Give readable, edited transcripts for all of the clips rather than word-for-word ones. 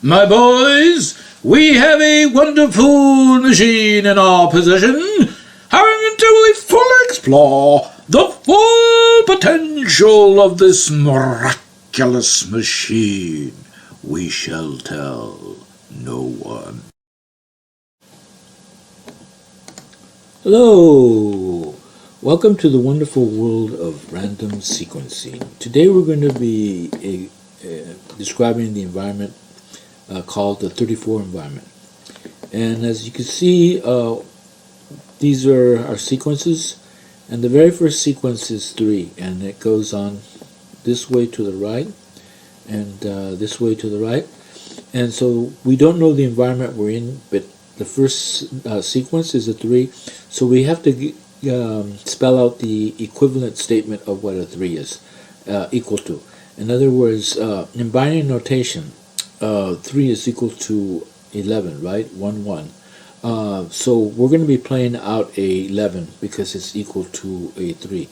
My boys, we have a wonderful machine in our possession, having until we fully explore the full potential of this miraculous machine. We shall tell no one. Hello! Welcome to the wonderful world of random sequencing. Today we're going to be describing the environment called the 34 environment. And as you can see, these are our sequences, and the very first sequence is 3, and it goes on this way to the right and this way to the right. And so we don't know the environment we're in, but the first sequence is a 3, so we have to spell out the equivalent statement of what a 3 is equal to. In other words, in binary notation, 3 is equal to 11, right? 1, 1. So we're going to be playing out a 11 because it's equal to a 3.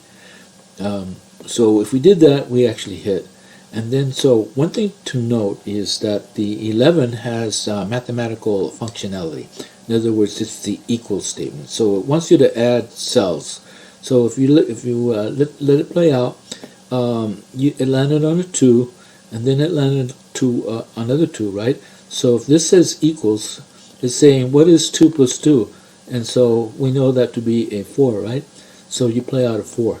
So if we did that, we actually hit. And then, so one thing to note is that the 11 has mathematical functionality. In other words, it's the equal statement. So it wants you to add cells. So if you let it play out, it landed on a 2, and then it landed to another 2, right? So if this says equals, it's saying what is 2 plus 2? And so we know that to be a 4, right? So you play out a 4,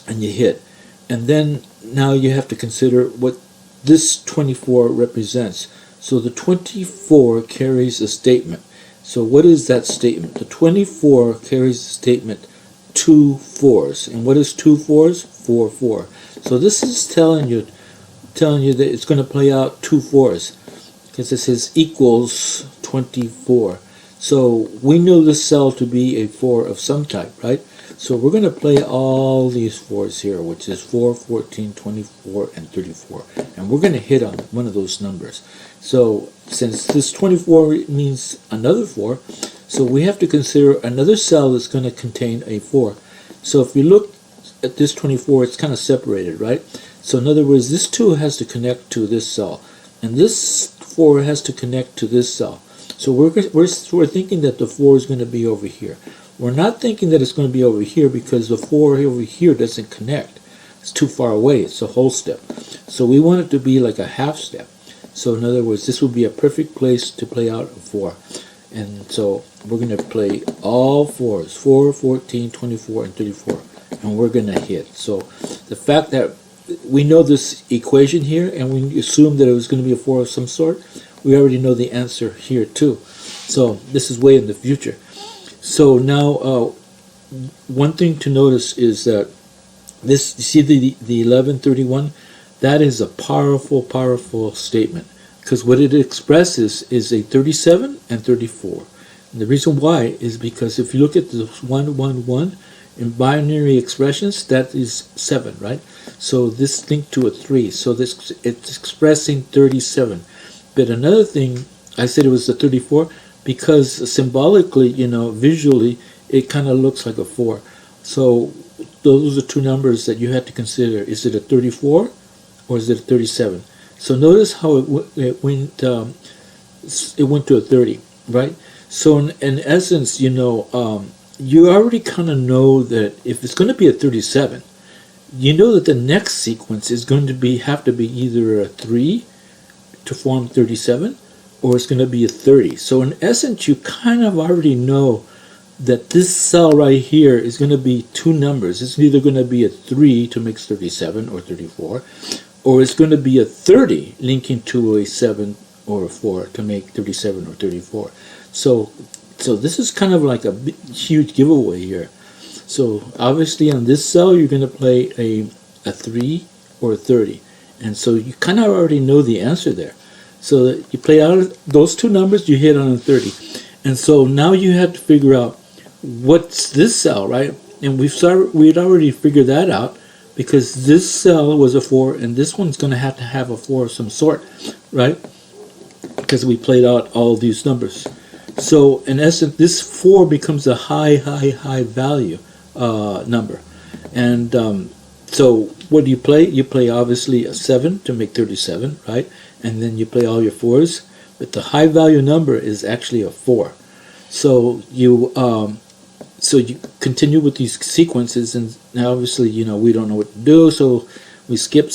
and you hit. And then now you have to consider what this 24 represents. So the 24 carries a statement. So what is that statement? The 24 carries the statement 2 4s. And what is 2 4s? 4 4. So this is telling you that it's going to play out 2 4s because it says equals 24. So we know this cell to be a 4 of some type, right? So we're going to play all these 4s here, which is 4, 14, 24, and 34. And we're going to hit on one of those numbers. So since this 24 means another 4, so we have to consider another cell that's going to contain a 4. So if you look at this 24, it's kind of separated, right? So in other words, this 2 has to connect to this cell, and this 4 has to connect to this cell. So we're thinking that the 4 is going to be over here. We're not thinking that it's going to be over here because the 4 over here doesn't connect. It's too far away. It's a whole step. So we want it to be like a half step. So in other words, this would be a perfect place to play out a 4. And so we're going to play all 4s, 4, 14, 24, and 34. And we're going to hit. So the fact that we know this equation here, and we assume that it was going to be a 4 of some sort, we already know the answer here too. So this is way in the future. So now one thing to notice is that this, you see the 1131, that is a powerful statement, because what it expresses is a 37 and 34. And the reason why is because if you look at the 1, 1, 1 in binary expressions, that is 7, right? So this linked to a 3, so this, it's expressing 37. But another thing, I said it was a 34 because symbolically, visually, it kind of looks like a 4. So those are two numbers that you have to consider. Is it a 34 or is it a 37? So notice how it went to a 30, right? So in essence, you already kind of know that if it's going to be a 37, you know that the next sequence is going to have to be either a 3 to form 37, or it's going to be a 30. So in essence, you kind of already know that this cell right here is going to be two numbers. It's either going to be a 3 to make 37 or 34, or it's going to be a 30 linking to a 7 or a 4 to make 37 or 34. So this is kind of like a huge giveaway here. So obviously on this cell, you're going to play a 3 or a 30. And so you kind of already know the answer there. So you play out those two numbers, you hit on a 30. And so now you have to figure out what's this cell, right? And we'd already figured that out because this cell was a 4 and this one's going to have a 4 of some sort, right? Because we played out all these numbers. So in essence, this 4 becomes a high value number. And so what do you play? You play obviously a 7 to make 37, right? and then you play all your 4s. But the high value number is actually a 4. So you continue with these sequences, and now obviously we don't know what to do, so we skip,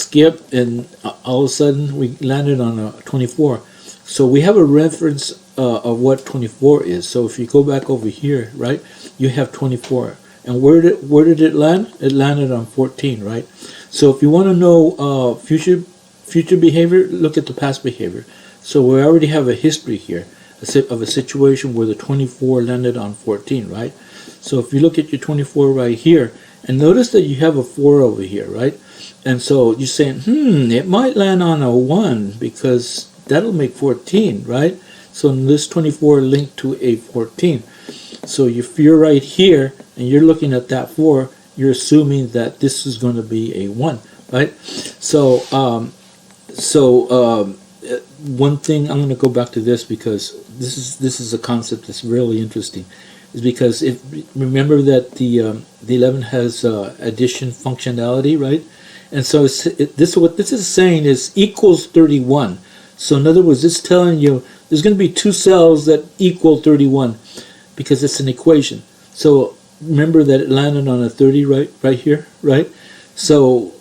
and all of a sudden we landed on a 24. So we have a reference of what 24 is. So if you go back over here, right, you have 24. And where did it land? It landed on 14, right? So if you want to know future behavior, look at the past behavior. So we already have a history here of a situation where the 24 landed on 14, right? So if you look at your 24 right here, and notice that you have a 4 over here, right? And so you're saying, it might land on a 1 because that'll make 14, right? So this 24 linked to a 14. So if you're right here and you're looking at that 4, you're assuming that this is going to be a 1, right? So one thing, I'm going to go back to this because this is a concept that's really interesting, is because remember that the 11 has addition functionality, right? And so what this is saying is equals 31. So in other words, it's telling you there's going to be 2 cells that equal 31 because it's an equation. So remember that it landed on a 30 right here, right? So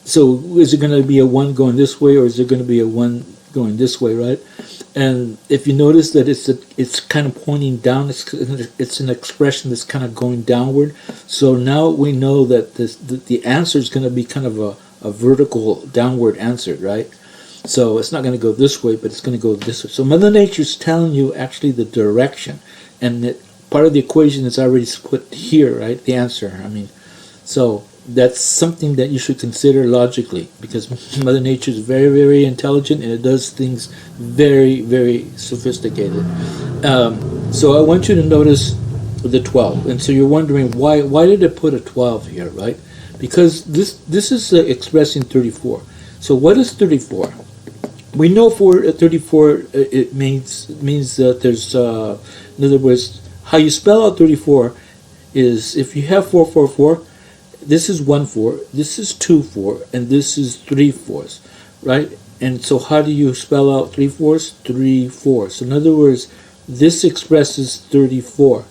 is it going to be a 1 going this way, or is it going to be a 1 going this way, right? And if you notice that it's kind of pointing down, it's an expression that's kind of going downward. So now we know that the answer is going to be kind of a vertical downward answer, right? So it's not going to go this way, but it's going to go this way. So Mother Nature's telling you actually the direction, and part of the equation is already put here, right? The answer. So that's something that you should consider logically, because Mother Nature is very, very intelligent, and it does things very, very sophisticated. So I want you to notice the 12, and so you're wondering why did it put a 12 here, right? Because this is expressing 34. So what is 34? We know for 34 it means that there's in other words, how you spell out 34 is if you have 444. This is 1 4, this is 2 4, and this is 3 4s, right? And so how do you spell out 3 4s? 3 4. So in other words, this expresses 34.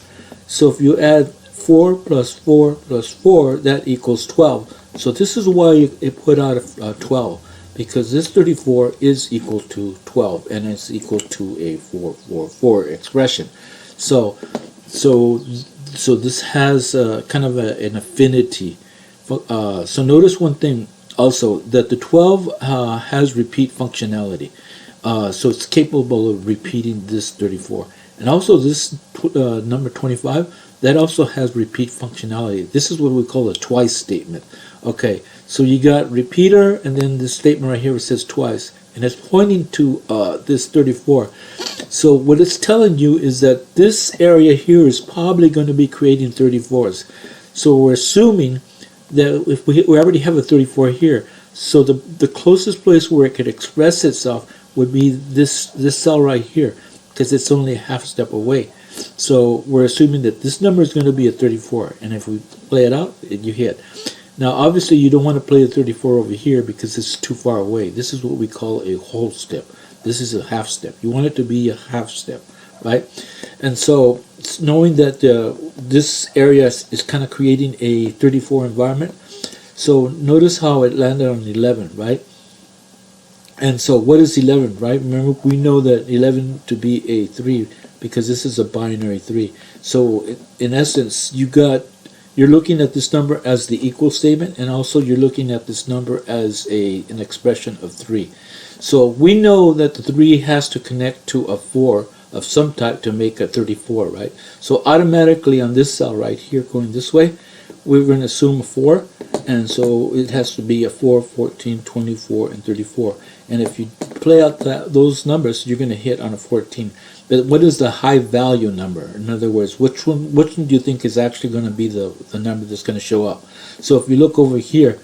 So if you add 4 plus 4 plus 4, that equals 12. So this is why it put out a 12, because this 34 is equal to 12, and it's equal to a 444 expression. So this has kind of an affinity. So notice one thing also, that the 12 has repeat functionality. So it's capable of repeating this 34. And also this number 25, that also has repeat functionality. This is what we call a twice statement. Okay, so you got repeater, and then this statement right here it says twice, and it's pointing to this 34. So what it's telling you is that this area here is probably going to be creating 34s. So we're assuming that if we already have a 34 here, so the closest place where it could express itself would be this cell right here, because it's only a half step away. So we're assuming that this number is going to be a 34, and if we play it out, you hit. Now obviously you don't want to play a 34 over here because it's too far away. This is what we call a whole step. This is a half step. You want it to be a half step, right? And so knowing that this area is kind of creating a 34 environment, so notice how it landed on 11, right? And so what is 11, right? Remember, we know that 11 to be a 3 because this is a binary 3. So in essence, you're looking at this number as the equal statement, and also you're looking at this number as an expression of 3. So we know that the 3 has to connect to a 4 of some type to make a 34, right? So automatically on this cell right here going this way, we're going to assume a 4, and so it has to be a 4, 14, 24, and 34. And if you play out those numbers, you're going to hit on a 14. But what is the high value number? In other words, which one do you think is actually going to be the number that's going to show up? So if you look over here,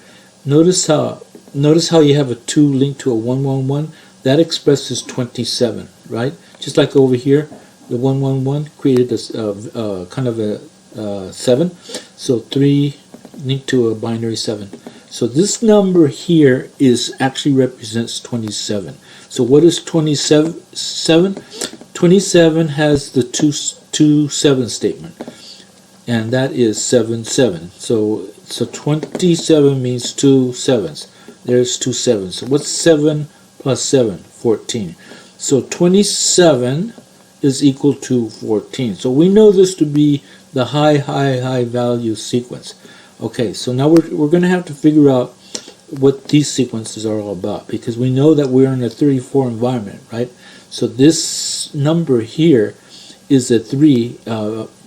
notice how you have a 2 linked to a 111. That expresses 27, right? Just like over here, the 111 created a kind of a 7. So 3 linked to a binary 7. So this number here actually represents 27. So what is 27? 27 has the two 7 statement, and that is 7 7. So 27 means 2 sevens. There's 2 sevens. So what's 7 plus 7? 14. So 27 is equal to 14. So we know this to be the high value sequence. Okay, so now we're going to have to figure out what these sequences are all about, because we know that we're in a 34 environment, right? So this number here is a 3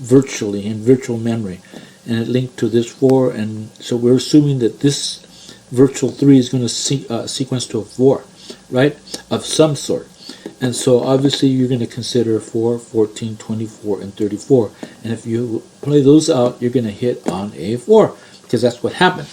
virtually in virtual memory, and it linked to this 4, and so we're assuming that this virtual 3 is going to sequence to a 4, right, of some sort. And so obviously you're going to consider 4, 14, 24, and 34. And if you play those out, you're going to hit on a 4, because that's what happened.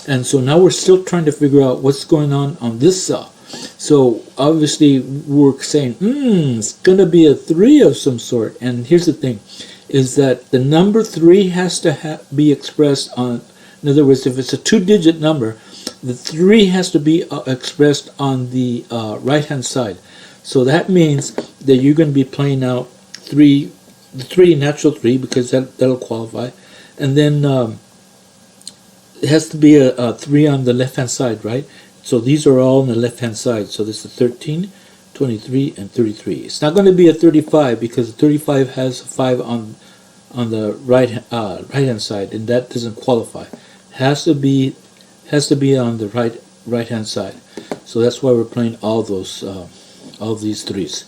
And so now we're still trying to figure out what's going on this cell. So obviously we're saying, it's going to be a 3 of some sort. And here's the thing, is that the number 3 has to be expressed on, in other words, if it's a 2-digit number, the 3 has to be expressed on the right-hand side. So that means that you're going to be playing out the 3, natural 3, because that'll qualify. And then it has to be a 3 on the left-hand side, right? So these are all on the left-hand side. So this is 13, 23, and 33. It's not going to be a 35, because 35 has a 5 on the right-hand side, and that doesn't qualify. It has to be on the right-hand side. So that's why we're playing all those. All these 3s.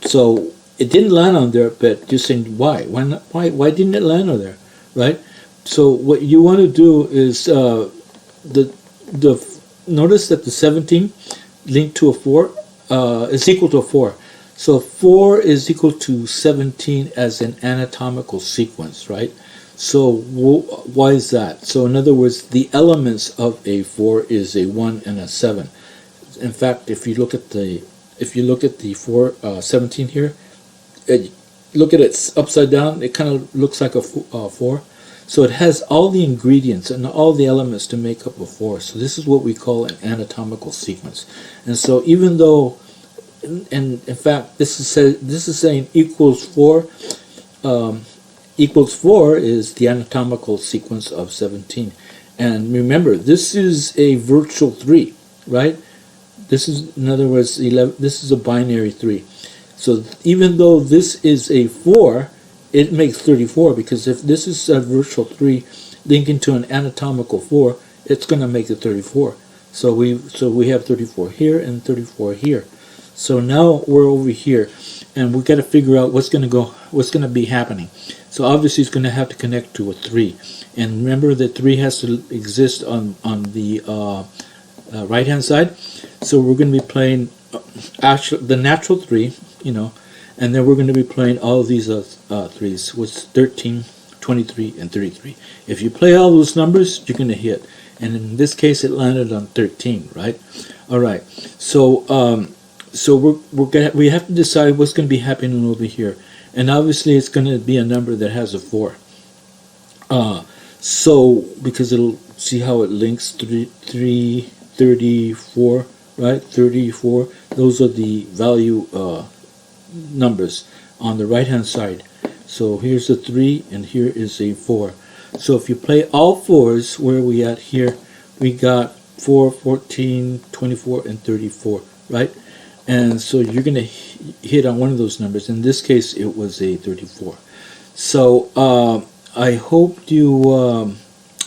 So it didn't land on there, but you're saying why? Why didn't it land on there, right? So what you want to do is notice that the 17 linked to a 4 is equal to a 4. So 4 is equal to 17 as an anatomical sequence, right? So why is that? So in other words, the elements of a 4 is a 1 and a 7. In fact, if you look at the 17 here, look at it upside down, it kind of looks like a 4. So it has all the ingredients and all the elements to make up a 4. So this is what we call an anatomical sequence. And so even though, and in fact, this is saying equals 4. Equals 4 is the anatomical sequence of 17. And remember, this is a virtual 3, right? This is, in other words, 11. This is a binary 3. So even though this is a 4, it makes 34, because if this is a virtual 3 linking to an anatomical 4, it's going to make it 34. So we have 34 here and 34 here. So now we're over here, and we've got to figure out what's going to be happening. So obviously it's going to have to connect to a 3, and remember that 3 has to exist on the right hand side. So we're going to be playing the natural 3, and then we're going to be playing all these 3s, which is 13, 23, and 33. If you play all those numbers, you're going to hit. And in this case, it landed on 13, right? All right. So we have to decide what's going to be happening over here, and obviously it's going to be a number that has a 4. So because it'll see how it links 3, 34, right? 34. Those are the value numbers on the right hand side. So here's a 3 and here is a 4. So if you play all 4s, where are we at here? We got 4, 14, 24, and 34, right? And so you're going to hit on one of those numbers. In this case, it was a 34. So I hope you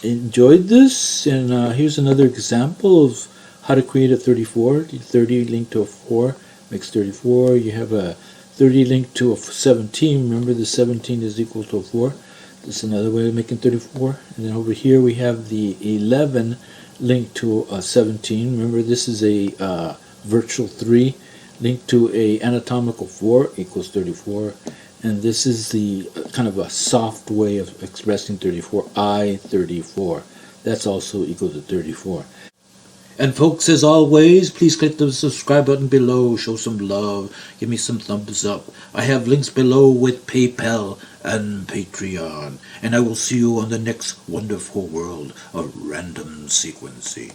enjoyed this. And here's another example of how to create a 34. 30 linked to a 4 makes 34. You have a 30 linked to a 17. Remember, the 17 is equal to a 4. This is another way of making 34. And then over here we have the 11 linked to a 17. Remember, this is a virtual 3 linked to a anatomical 4 equals 34. And this is the kind of a soft way of expressing 34. I-34. That's also equal to 34. And folks, as always, please click the subscribe button below, show some love, give me some thumbs up. I have links below with PayPal and Patreon. And I will see you on the next wonderful world of random sequencing.